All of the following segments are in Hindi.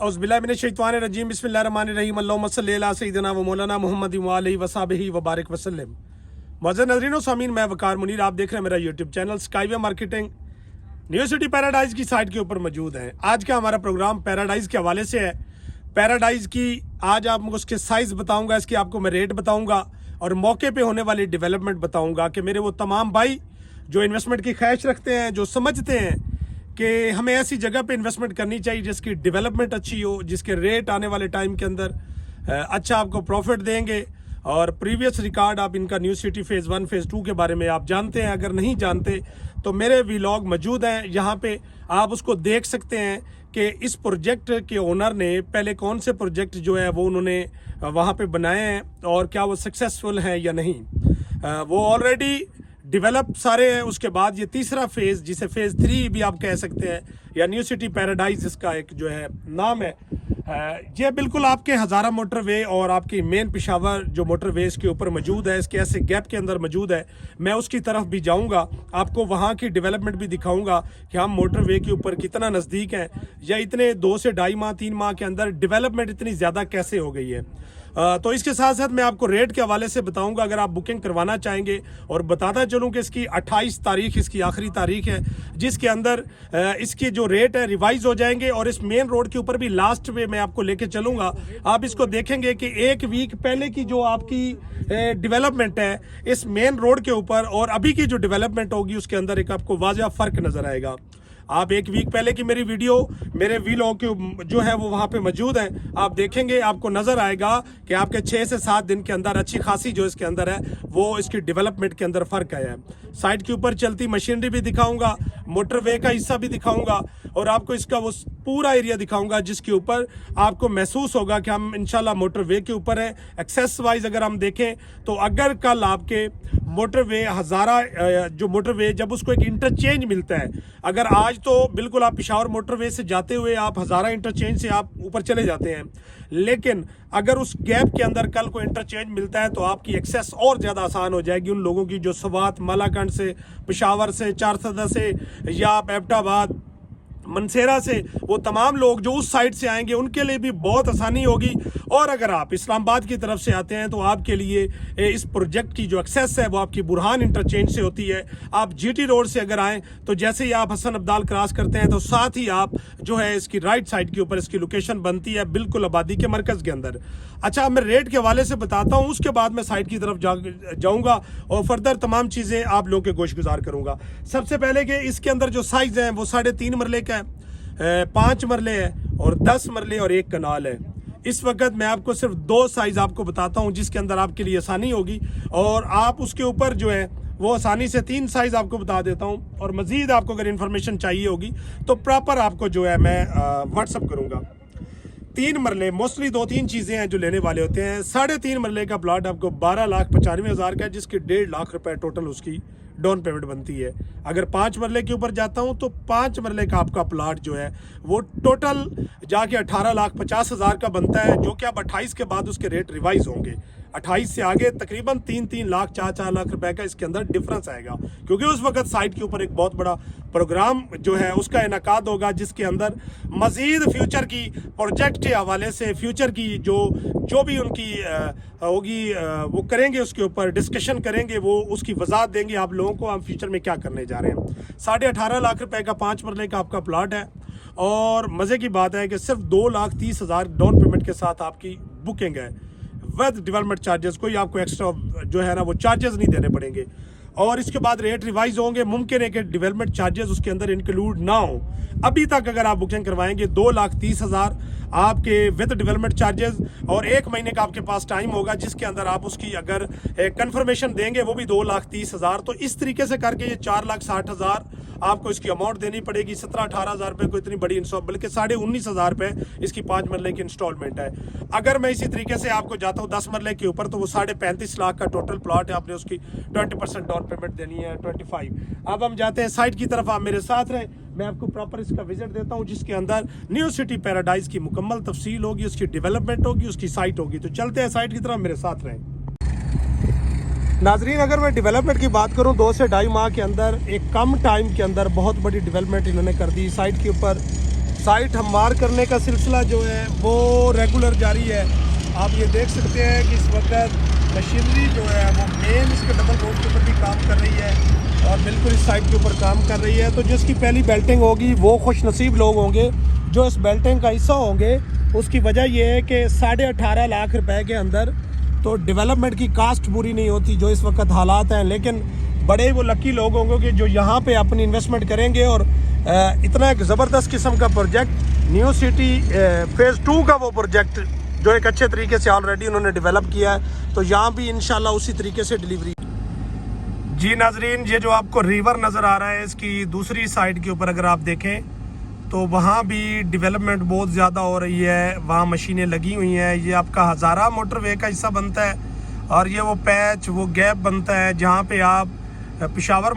औज़ुबिल्लाहिमिनश्शैतानिर्रजीम बिस्मिल्लाहिर्रहमानिर्रहीम अल्लाहुम्मा सल्लि अला सय्यिदिना व मौलाना मुहम्मद व आलिहि व सहबिही व बारिक वसल्लम। मुअज़्ज़ज़ नाज़रीन व सामीन, मैं वकार मुनीर, आप देख रहे हैं मेरा YouTube channel skyway marketing. New city paradise की साइट के ऊपर मौजूद हैं। आज का हमारा प्रोग्राम पैराडाइज़ के हवाले से है। पैराडाइज़ की आज आपको उसके साइज़ बताऊँगा, इसकी आपको मैं रेट बताऊँगा और मौके पर होने वाली डेवलपमेंट बताऊँगा कि मेरे वो तमाम भाई जो इन्वेस्टमेंट की ख्वाहिश रखते हैं, जो समझते हैं कि हमें ऐसी जगह पे इन्वेस्टमेंट करनी चाहिए जिसकी डेवलपमेंट अच्छी हो, जिसके रेट आने वाले टाइम के अंदर अच्छा आपको प्रॉफिट देंगे। और प्रीवियस रिकॉर्ड आप इनका न्यू सिटी फ़ेज़ 1 फ़ेज़ 2 के बारे में आप जानते हैं। अगर नहीं जानते तो मेरे व्लॉग मौजूद हैं, यहाँ पे आप उसको देख सकते हैं कि इस प्रोजेक्ट के ओनर ने पहले कौन से प्रोजेक्ट जो है वो उन्होंने वहाँ पे बनाए हैं और क्या वो सक्सेसफुल हैं या नहीं। वो ऑलरेडी डेवलप सारे हैं। उसके बाद ये तीसरा फेज़, जिसे फ़ेज़ 3 भी आप कह सकते हैं या न्यू सिटी पैराडाइज़ इसका एक जो है नाम है, ये बिल्कुल आपके हज़ारा मोटरवे और आपकी मेन पेशावर जो मोटरवेज़ के ऊपर मौजूद है, इसके ऐसे गैप के अंदर मौजूद है। मैं उसकी तरफ भी जाऊंगा, आपको वहाँ की डेवलपमेंट भी दिखाऊंगा कि हम मोटरवे के ऊपर कितना नज़दीक हैं या इतने 2 से ढाई माह 3 माह के अंदर डेवलपमेंट इतनी ज़्यादा कैसे हो गई है। तो इसके साथ साथ मैं आपको रेट के हवाले से बताऊंगा अगर आप बुकिंग करवाना चाहेंगे। और बताता चलूं कि इसकी 28 तारीख इसकी आखिरी तारीख है जिसके अंदर इसके जो रेट है रिवाइज हो जाएंगे। और इस मेन रोड के ऊपर भी लास्ट में मैं आपको लेके चलूंगा। आप इसको देखेंगे कि एक वीक पहले की जो आपकी डेवलपमेंट है इस मेन रोड के ऊपर और अभी की जो डेवलपमेंट होगी उसके अंदर एक आपको वाज़ह फ़र्क नज़र आएगा। आप एक वीक पहले की मेरी वीडियो मेरे व्लॉग के जो है वो वहाँ पे मौजूद है, आप देखेंगे आपको नज़र आएगा कि आपके 6 से 7 दिन के अंदर अच्छी खासी जो इसके अंदर है वो इसकी डेवलपमेंट के अंदर फ़र्क आया है। साइट के ऊपर चलती मशीनरी भी दिखाऊंगा, मोटरवे का हिस्सा भी दिखाऊंगा और आपको इसका वो पूरा एरिया दिखाऊंगा जिसके ऊपर आपको महसूस होगा कि हम इंशाल्लाह मोटरवे के ऊपर है। एक्सेस वाइज अगर हम देखें तो अगर कल आपके मोटरवे हज़ारा जो मोटरवे जब उसको एक इंटरचेंज मिलता है, अगर आज तो बिल्कुल आप पेशावर मोटरवे से जाते हुए आप हज़ारा इंटरचेंज से आप ऊपर चले जाते हैं, लेकिन अगर उस गैप के अंदर कल को इंटरचेंज मिलता है तो आपकी एक्सेस और ज़्यादा आसान हो जाएगी उन लोगों की जो सवात, मालाकंड से, पेशावर से, चारसदा से या एबटाबाद, मनसेरा से, वो तमाम लोग जो उस साइड से आएंगे उनके लिए भी बहुत आसानी होगी। और अगर आप इस्लामाबाद की तरफ से आते हैं तो आपके लिए इस प्रोजेक्ट की जो एक्सेस है वो आपकी बुरहान इंटरचेंज से होती है। आप जीटी रोड से अगर आएँ तो जैसे ही आप हसन अब्दाल क्रॉस करते हैं तो साथ ही आप जो है इसकी राइट साइड के ऊपर इसकी लोकेशन बनती है बिल्कुल आबादी के मरकज़ के अंदर। अच्छा, मैं रेट के हवाले से बताता हूँ, उसके बाद मैं साइट की तरफ जाऊँगा और फर्दर तमाम चीज़ें आप लोगों के गोश गुजार करूँगा। सबसे पहले कि इसके अंदर जो साइज़ हैं वो 3.5 मरले का है, 5 मरले है और 10 मरले और 1 कनाल है। इस वक्त मैं आपको सिर्फ 2 साइज़ आपको बताता हूँ जिसके अंदर आपके लिए आसानी होगी और आप उसके ऊपर जो है वो आसानी से 3 साइज़ आपको बता देता हूँ। और मज़ीद आपको अगर इन्फॉर्मेशन चाहिए होगी तो प्रॉपर आपको जो है मैं व्हाट्सअप करूँगा। 3 मरले मोस्टली 2-3 चीज़ें हैं जो लेने वाले होते हैं। 3.5 मरले का प्लॉट आपको 12,95,000 का है जिसकी 1.5 लाख रुपए टोटल उसकी डाउन पेमेंट बनती है। अगर 5 मरले के ऊपर जाता हूं तो 5 मरले का आपका प्लॉट जो है वो टोटल जाके 18,50,000 का बनता है, जो कि अब 28 के बाद उसके रेट रिवाइज होंगे। 28 से आगे तकरीबन 3-3 लाख 4-4 लाख रुपए का इसके अंदर डिफरेंस आएगा, क्योंकि उस वक्त साइट के ऊपर एक बहुत बड़ा प्रोग्राम जो है उसका इनकाद होगा जिसके अंदर मज़ीद फ्यूचर की प्रोजेक्ट के हवाले से फ्यूचर की जो भी उनकी होगी वो करेंगे, उसके ऊपर डिस्कशन करेंगे, वो उसकी वजाहत देंगे आप लोगों को हम फ्यूचर में क्या करने जा रहे हैं। 18.5 लाख रुपए का 5 मरले का आपका प्लॉट है और मज़े की बात है कि सिर्फ 2,30,000 डाउन पेमेंट के साथ आपकी बुकिंग है विद डेवलपमेंट चार्जेस। कोई आपको एक्स्ट्रा जो है ना वो चार्जेस नहीं देने पड़ेंगे और इसके बाद रेट रिवाइज होंगे। मुमकिन है कि डेवलपमेंट चार्जेस उसके अंदर इंक्लूड ना हो। अभी तक अगर आप बुकिंग करवाएंगे 2,30,000 आपके विद डेवलपमेंट चार्जेस और 1 महीने का आपके पास टाइम होगा जिसके अंदर आप उसकी अगर कंफर्मेशन देंगे वो भी 2,30,000। तो इस तरीके से करके ये 4,60,000 आपको इसकी अमाउंट देनी पड़ेगी। 17-18,000 रुपये को इतनी बड़ी इंस्टॉल, बल्कि 19,500 रुपये इसकी 5 मरले की इंस्टॉलमेंट है। अगर मैं इसी तरीके से आपको जाता हूँ 10 मरले के ऊपर तो वो 35.5 लाख का टोटल प्लॉट है। आपने उसकी 20% डाउन पेमेंट देनी है, 25। अब हम जाते हैं साइट की तरफ, आप मेरे साथ रहें, मैं आपको प्रॉपर इसका विजिट देता हूँ जिसके अंदर न्यू सिटी पैराडाइज की मुकम्मल तफसील होगी, उसकी डेवलपमेंट होगी, उसकी साइट होगी। तो चलते हैं साइट की तरफ, मेरे साथ रहें। नाजरीन, अगर मैं डेवलपमेंट की बात करूं 2 से ढाई माह के अंदर एक कम टाइम के अंदर बहुत बड़ी डेवलपमेंट इन्होंने कर दी। साइट के ऊपर साइट हमार करने का सिलसिला जो है वो रेगुलर जारी है। आप ये देख सकते हैं कि इस वक्त मशीनरी जो है वो मेन इसके डबल रोड के ऊपर भी काम कर रही है और बिल्कुल इस साइड के ऊपर काम कर रही है। तो जिसकी पहली बेल्टिंग होगी वो खुश नसीब लोग होंगे जो इस बेल्टिंग का हिस्सा होंगे। उसकी वजह यह है कि 18.5 लाख रुपए के अंदर तो डेवलपमेंट की कास्ट पूरी नहीं होती जो इस वक्त हालात हैं। लेकिन बड़े वो लकी लोग होंगे कि जो यहाँ पे अपनी इन्वेस्टमेंट करेंगे और इतना एक ज़बरदस्त किस्म का प्रोजेक्ट न्यू सिटी फेज़ 2 का वो प्रोजेक्ट जो एक अच्छे तरीके से ऑलरेडी उन्होंने डेवलप किया है, तो यहाँ भी इंशाल्लाह उसी तरीके से डिलीवरी। जी नाजरीन, ये जो आपको रिवर नज़र आ रहा है इसकी दूसरी साइड के ऊपर अगर आप देखें तो वहाँ भी डेवलपमेंट बहुत ज़्यादा हो रही है, वहाँ मशीनें लगी हुई हैं। ये आपका हज़ारा मोटरवे का हिस्सा बनता है और ये वो पैच वो गैप बनता है जहाँ पे आप पेशावर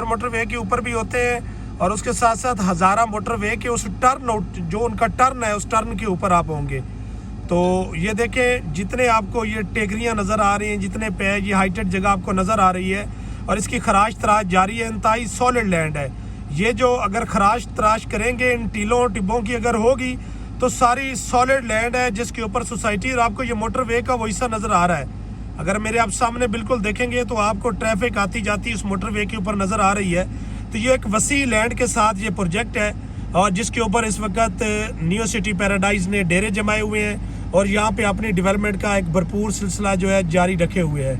मोटरवे के ऊपर भी होते हैं और उसके साथ साथ हज़ारा मोटरवे के उस टर्न जो उनका टर्न है उस टर्न के ऊपर आप होंगे। तो ये देखें जितने आपको ये टेकरियाँ नज़र आ रही हैं, जितने पे ये हाइटेड जगह आपको नज़र आ रही है और इसकी खराश तराश जारी है। इंतहाई सॉलिड लैंड है ये, जो अगर खराश तराश करेंगे इन टीलों टिब्बों की अगर होगी तो सारी सॉलिड लैंड है जिसके ऊपर सोसाइटी और आपको ये मोटरवे का वो हिस्सा नज़र आ रहा है। अगर मेरे आप सामने बिल्कुल देखेंगे तो आपको ट्रैफिक आती जाती उस मोटरवे के ऊपर नज़र आ रही है। तो ये एक वसी लैंड के साथ ये प्रोजेक्ट है और जिसके ऊपर इस वक्त न्यू सिटी पैराडाइज ने डेरे जमाए हुए हैं और यहाँ पे अपनी डेवलपमेंट का एक भरपूर सिलसिला जो है जारी रखे हुए है।